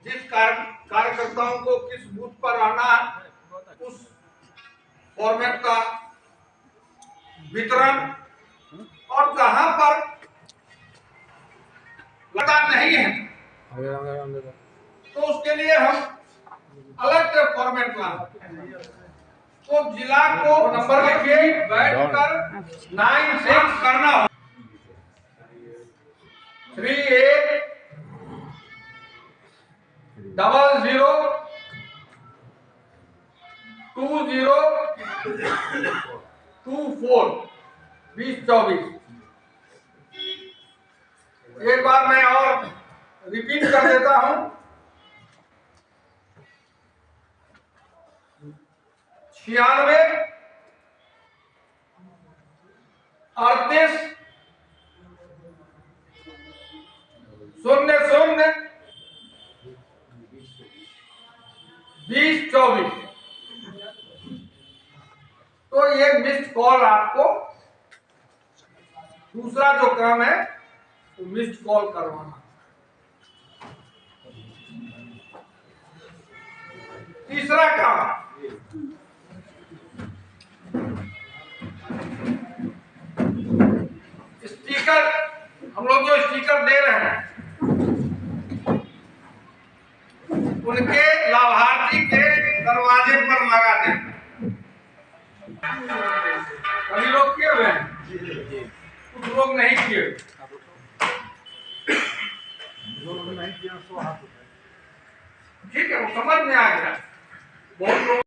जिस कार्यकर्ताओं को किस बूथ पर आना है उस फॉर्मेट का वितरण, और जहां पर लगा नहीं है तो उसके लिए हम अलग से फॉर्मेट लाए। तो जिला को नंबर लिखिए, बैठकर 96 करना हो 38002024। एक बार मैं और रिपीट कर देता हूं, 96 38 00 2024। तो ये मिस्ड कॉल आपको, दूसरा जो काम है वो मिस्ड कॉल करवाना। तीसरा काम, स्टिकर, हम लोग जो स्टिकर दे रहे हैं उनके लाभार्थी के दरवाजे पर लगा दें। सभी लोग किए हुए हैं, कुछ लोग नहीं किए। ठीक है, वो समझ में आ गया। बहुत लोग